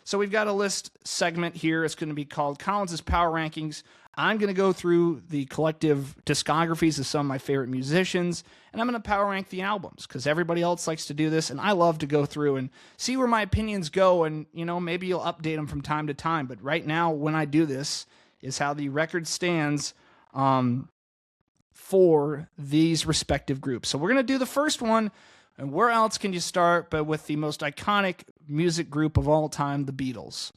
So we've got a list segment here. It's going to be called Collins' Power Rankings. I'm going to go through the collective discographies of some of my favorite musicians, and I'm going to power rank the albums because everybody else likes to do this, and I love to go through and see where my opinions go, and maybe you'll update them from time to time. But right now, when I do this, is how the record stands for these respective groups. So we're going to do the first one, and where else can you start but with the most iconic music group of all time, the Beatles.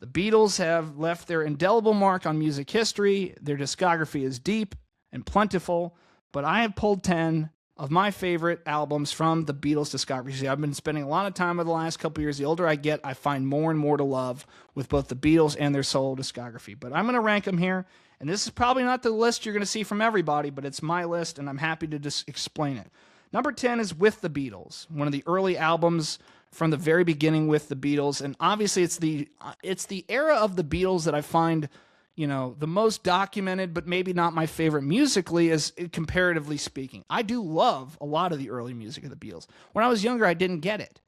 The Beatles have left their indelible mark on music history. Their discography is deep and plentiful, but I have pulled 10 of my favorite albums from the Beatles discography. See, I've been spending a lot of time over the last couple years. The older I get, I find more and more to love with both the Beatles and their solo discography. But I'm going to rank them here, and this is probably not the list you're going to see from everybody, but it's my list, and I'm happy to just explain it. Number 10 is With the Beatles, one of the early albums from the very beginning with the Beatles, and obviously it's the era of the Beatles that I find, the most documented, but maybe not my favorite musically, as comparatively speaking. I do love a lot of the early music of the Beatles. When I was younger, I didn't get it.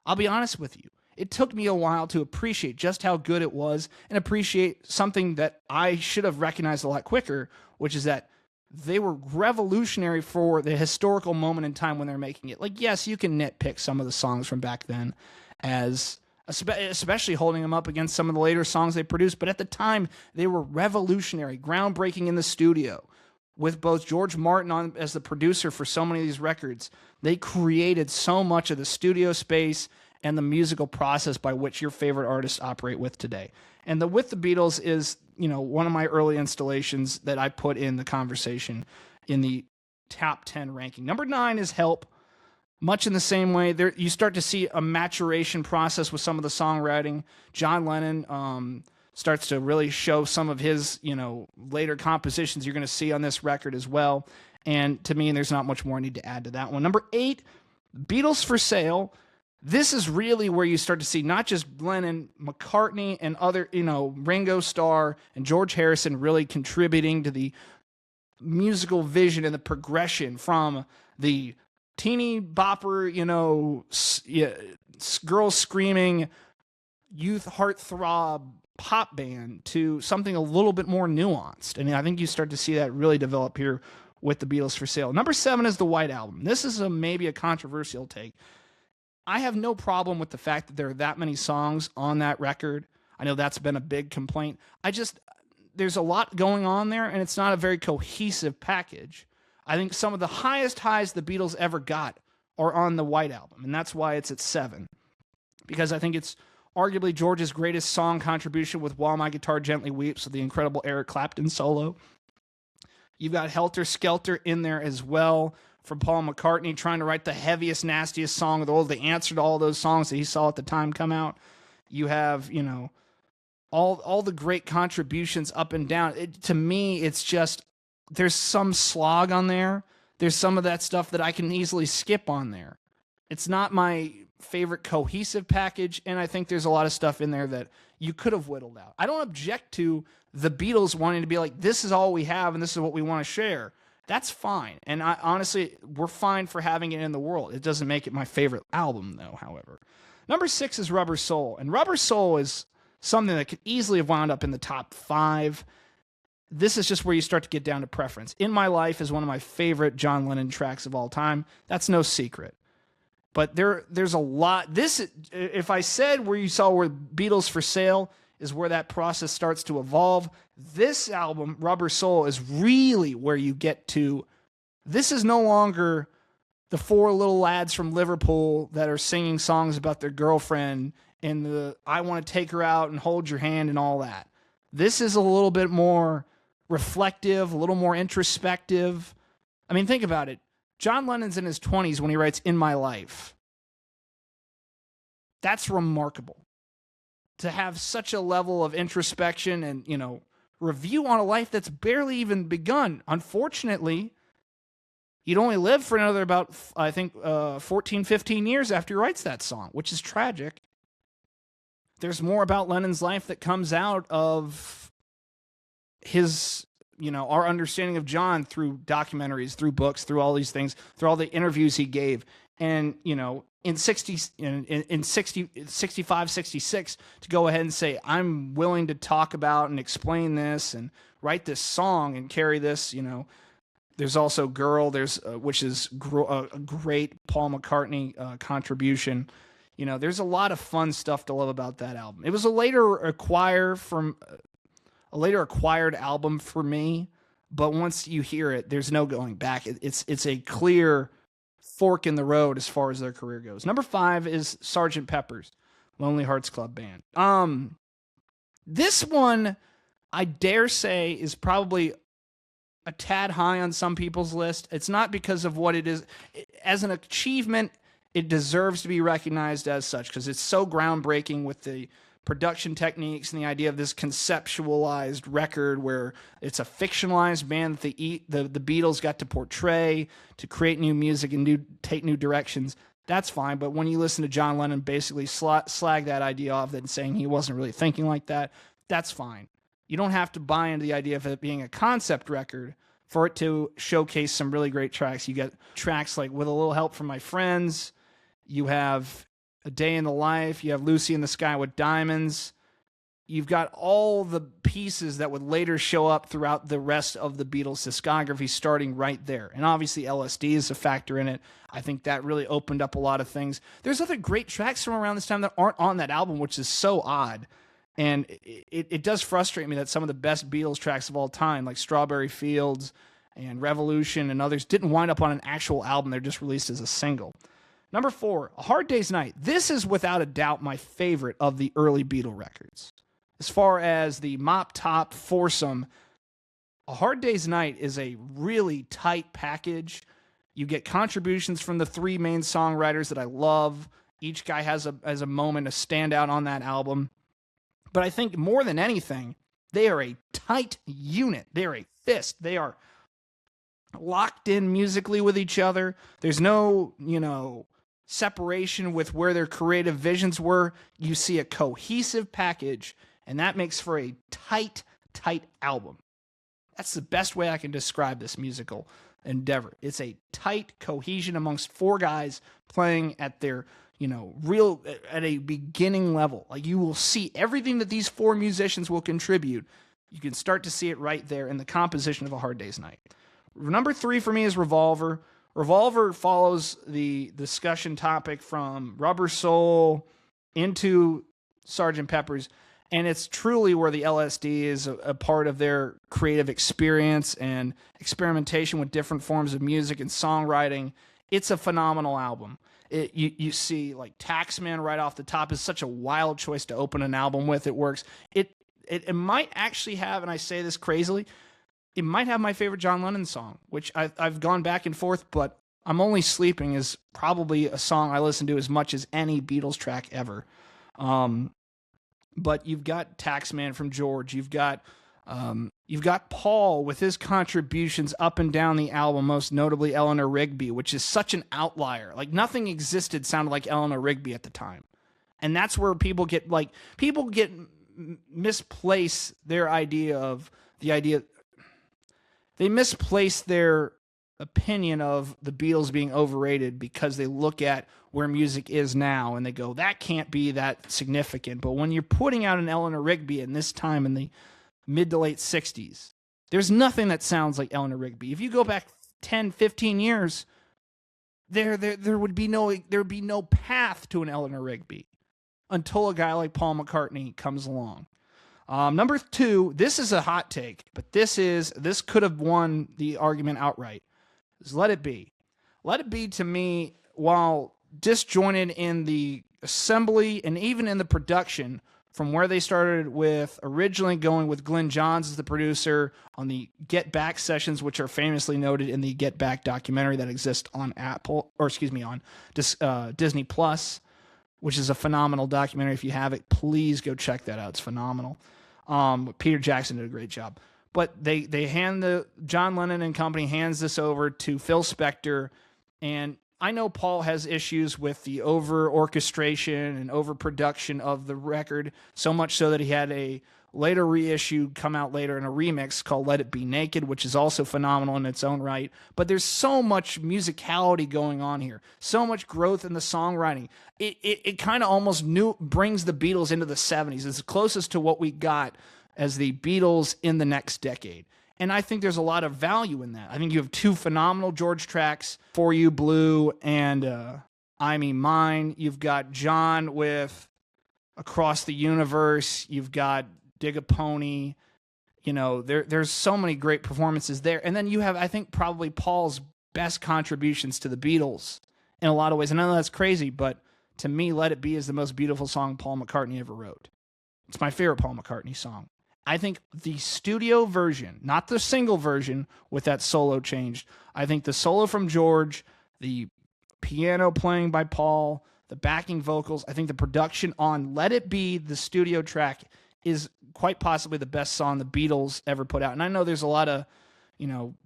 I'll be honest with you. It took me a while to appreciate just how good it was and appreciate something that I should have recognized a lot quicker, which is that they were revolutionary for the historical moment in time when they're making it. Like, yes, you can nitpick some of the songs from back then, as especially holding them up against some of the later songs they produced, but at the time, they were revolutionary, groundbreaking in the studio. With both George Martin on as the producer for so many of these records, they created so much of the studio space and the musical process by which your favorite artists operate with today. And the With the Beatles is, one of my early installations that I put in the conversation in the top 10 ranking. Number 9 is Help. Much in the same way, there you start to see a maturation process with some of the songwriting. John Lennon starts to really show some of his, later compositions you're going to see on this record as well. And to me, there's not much more I need to add to that one. Number 8, Beatles for Sale. This is really where you start to see not just Lennon, McCartney, and other, Ringo Starr and George Harrison really contributing to the musical vision and the progression from the teeny bopper, girls screaming, youth heartthrob pop band to something a little bit more nuanced. And I think you start to see that really develop here with the Beatles for Sale. Number 7 is the White Album. This is maybe a controversial take. I have no problem with the fact that there are that many songs on that record. I know that's been a big complaint. There's a lot going on there, and it's not a very cohesive package. I think some of the highest highs the Beatles ever got are on the White Album, and that's why it's at 7. Because I think it's arguably George's greatest song contribution with While My Guitar Gently Weeps with the incredible Eric Clapton solo. You've got Helter Skelter in there as well, from Paul McCartney trying to write the heaviest, nastiest song of the world, the answer to all those songs that he saw at the time come out. You have, all the great contributions up and down. To me, it's just, there's some slog on there. There's some of that stuff that I can easily skip on there. It's not my favorite cohesive package, and I think there's a lot of stuff in there that you could have whittled out. I don't object to the Beatles wanting to be like, this is all we have and this is what we want to share. That's fine. And honestly, we're fine for having it in the world. It doesn't make it my favorite album, though, however. Number 6 is Rubber Soul. And Rubber Soul is something that could easily have wound up in the top 5. This is just where you start to get down to preference. In My Life is one of my favorite John Lennon tracks of all time. That's no secret. But there's a lot. If I said where Beatles for Sale is where that process starts to evolve, this album, Rubber Soul, is really where you get to, this is no longer the 4 little lads from Liverpool that are singing songs about their girlfriend and the I want to take her out and hold your hand and all that. This is a little bit more reflective, a little more introspective. I mean, think about it. John Lennon's in his 20s when he writes In My Life. That's remarkable. To have such a level of introspection and, review on a life that's barely even begun. Unfortunately, he'd only live for another about, 14, 15 years after he writes that song, which is tragic. There's more about Lennon's life that comes out of his, our understanding of John through documentaries, through books, through all these things, through all the interviews he gave. And, in 65, 66 to go ahead and say, I'm willing to talk about and explain this and write this song and carry this, There's also Girl, which is a great Paul McCartney contribution. There's a lot of fun stuff to love about that album. It was a later acquired album for me, but once you hear it, there's no going back. It's a clear fork in the road as far as their career goes. Number 5 is Sgt. Pepper's Lonely Hearts Club Band. This one, I dare say, is probably a tad high on some people's list. It's not because of what it is. As an achievement, it deserves to be recognized as such because it's so groundbreaking with the production techniques and the idea of this conceptualized record where it's a fictionalized band that the Beatles got to portray, to create new music and take new directions. That's fine, but when you listen to John Lennon basically slag that idea off and saying he wasn't really thinking like that, that's fine. You don't have to buy into the idea of it being a concept record for it to showcase some really great tracks. You get tracks like With a Little Help from My Friends, you have A Day in the Life, you have Lucy in the Sky with Diamonds. You've got all the pieces that would later show up throughout the rest of the Beatles discography starting right there. And obviously LSD is a factor in it. I think that really opened up a lot of things. There's other great tracks from around this time that aren't on that album, which is so odd. And it does frustrate me that some of the best Beatles tracks of all time, like Strawberry Fields and Revolution and others, didn't wind up on an actual album. They're just released as a single. Number 4, A Hard Day's Night. This is without a doubt my favorite of the early Beatle records. As far as the mop top foursome, A Hard Day's Night is a really tight package. You get contributions from the 3 main songwriters that I love. Each guy has a moment to stand out on that album. But I think more than anything, they are a tight unit. They are a fist. They are locked in musically with each other. There's no, separation with where their creative visions were. You see a cohesive package, and that makes for a tight album. That's the best way I can describe this musical endeavor. It's a tight cohesion amongst 4 guys playing at their at a beginning level. Like, you will see everything that these 4 musicians will contribute. You can start to see it right there in the composition of A Hard Day's Night. Number 3 for me is Revolver. Revolver follows the discussion topic from Rubber Soul into Sgt. Pepper's, and it's truly where the LSD is a part of their creative experience and experimentation with different forms of music and songwriting. It's a phenomenal album. You see, like, Taxman right off the top is such a wild choice to open an album with. It works. It might actually have, and I say this crazily, it might have my favorite John Lennon song, which I've gone back and forth, but I'm Only Sleeping is probably a song I listen to as much as any Beatles track ever. But you've got Taxman from George. You've got Paul with his contributions up and down the album, most notably Eleanor Rigby, which is such an outlier. Like, nothing existed sounded like Eleanor Rigby at the time. And that's where people misplace their idea. They misplace their opinion of the Beatles being overrated because they look at where music is now and they go, that can't be that significant. But when you're putting out an Eleanor Rigby in this time in the mid to late 60s, there's nothing that sounds like Eleanor Rigby. If you go back 10, 15 years, there would be no path to an Eleanor Rigby until a guy like Paul McCartney comes along. Number 2, this is a hot take, but this could have won the argument outright. Is Let It Be. Let It Be, to me, while disjointed in the assembly and even in the production, from where they started with originally going with Glenn Johns as the producer on the Get Back sessions, which are famously noted in the Get Back documentary that exists on Disney Plus, which is a phenomenal documentary. If you have it, please go check that out. It's phenomenal. Peter Jackson did a great job. But John Lennon and company hands this over to Phil Spector, and I know Paul has issues with the over orchestration and over production of the record, so much so that he had a later reissue come out later in a remix called Let It Be Naked, which is also phenomenal in its own right. But there's so much musicality going on here, so much growth in the songwriting. It kind of almost brings the Beatles into the 70s. It's the closest to what we got as the Beatles in the next decade. And I think there's a lot of value in that. I think you have two phenomenal George tracks, For You Blue and I Mean Mine. You've got John with Across the Universe. You've got Dig a Pony. You know, there's so many great performances there. And then you have, I think, probably Paul's best contributions to the Beatles in a lot of ways. And I know that's crazy, but to me, Let It Be is the most beautiful song Paul McCartney ever wrote. It's my favorite Paul McCartney song. I think the studio version, not the single version with that solo changed. I think the solo from George, the piano playing by Paul, the backing vocals, I think the production on Let It Be, the studio track, is quite possibly the best song the Beatles ever put out. And I know there's a lot of,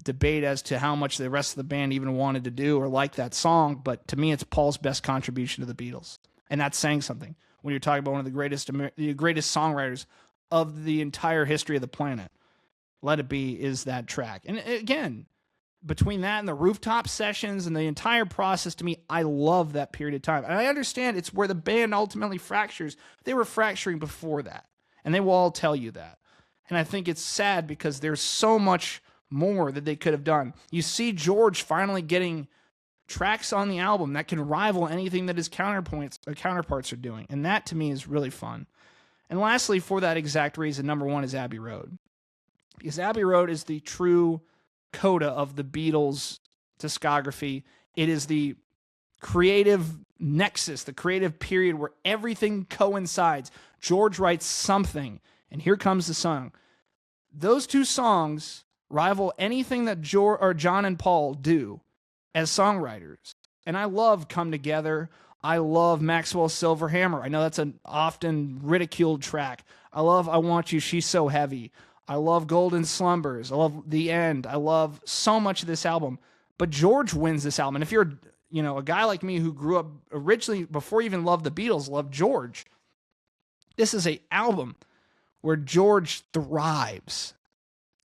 debate as to how much the rest of the band even wanted to do or like that song, but to me, it's Paul's best contribution to the Beatles. And that's saying something when you're talking about one of the greatest songwriters of the entire history of the planet. Let It Be is that track. And again, between that and the rooftop sessions and the entire process, to me, I love that period of time. And I understand it's where the band ultimately fractures. They were fracturing before that. And they will all tell you that. And I think it's sad because there's so much more that they could have done. You see George finally getting tracks on the album that can rival anything that his counterparts are doing. And that, to me, is really fun. And lastly, for that exact reason, number one is Abbey Road. Because Abbey Road is the true coda of the Beatles' discography. It is the creative nexus, the creative period where everything coincides. George writes something, and here comes the song. Those two songs rival anything that John and Paul do as songwriters. And I love Come Together. I love Maxwell's Silver Hammer. I know that's an often ridiculed track. I love I Want You, She's So Heavy. I love Golden Slumbers. I love The End. I love so much of this album. But George wins this album. And if you're, a guy like me who grew up originally, before you even loved the Beatles, loved George, this is an album where George thrives.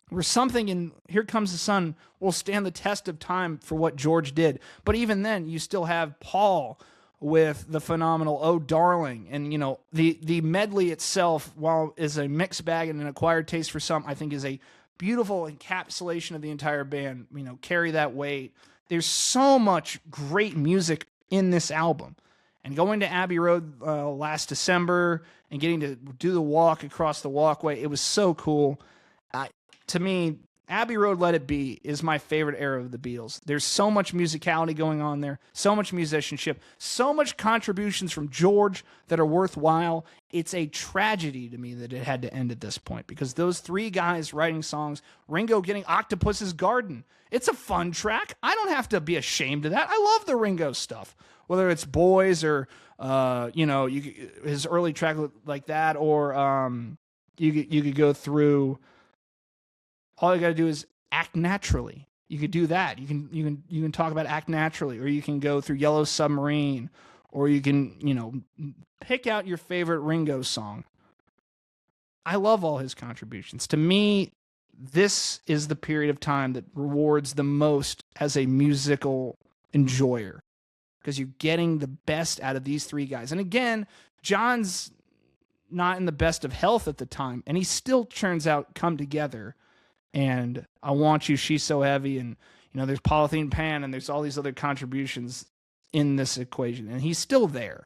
Where something in Here Comes the Sun will stand the test of time for what George did. But even then, you still have Paul with the phenomenal Oh Darling. And, the medley itself, while is a mixed bag and an acquired taste for some, I think is a beautiful encapsulation of the entire band. Carry That Weight. There's so much great music in this album. And going to Abbey Road last December and getting to do the walk across the walkway, it was so cool. To me, Abbey Road, Let It Be is my favorite era of the Beatles. There's so much musicality going on there, so much musicianship, so much contributions from George that are worthwhile. It's a tragedy to me that it had to end at this point because those three guys writing songs, Ringo getting Octopus's Garden, it's a fun track. I don't have to be ashamed of that. I love the Ringo stuff, whether it's Boys or, his early track like that, or you could go through. All you got to do is Act Naturally. You could do that. You can talk about Act Naturally, or you can go through Yellow Submarine, or you can, pick out your favorite Ringo song. I love all his contributions. To me, this is the period of time that rewards the most as a musical enjoyer because you're getting the best out of these three guys. And again, John's not in the best of health at the time, and he still turns out Come Together. And I Want You, She's So Heavy, and there's Polythene Pan, and there's all these other contributions in this equation, and he's still there.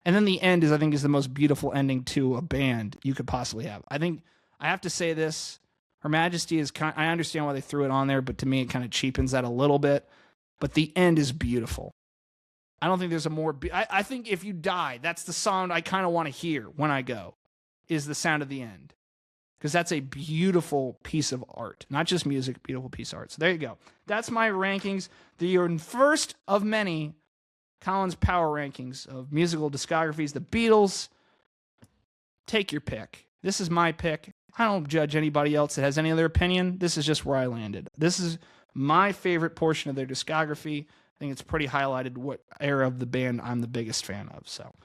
And then the end I think is the most beautiful ending to a band you could possibly have. I think I have to say this: Her Majesty is I understand why they threw it on there, but to me it kind of cheapens that a little bit. But the end is beautiful. I don't think there's a more. I think If You Die, that's the sound I kind of want to hear when I go. Is the sound of the end. Because that's a beautiful piece of art. Not just music, beautiful piece of art. So there you go. That's my rankings. The first of many Colin's Power Rankings of musical discographies. The Beatles. Take your pick. This is my pick. I don't judge anybody else that has any other opinion. This is just where I landed. This is my favorite portion of their discography. I think it's pretty highlighted what era of the band I'm the biggest fan of. So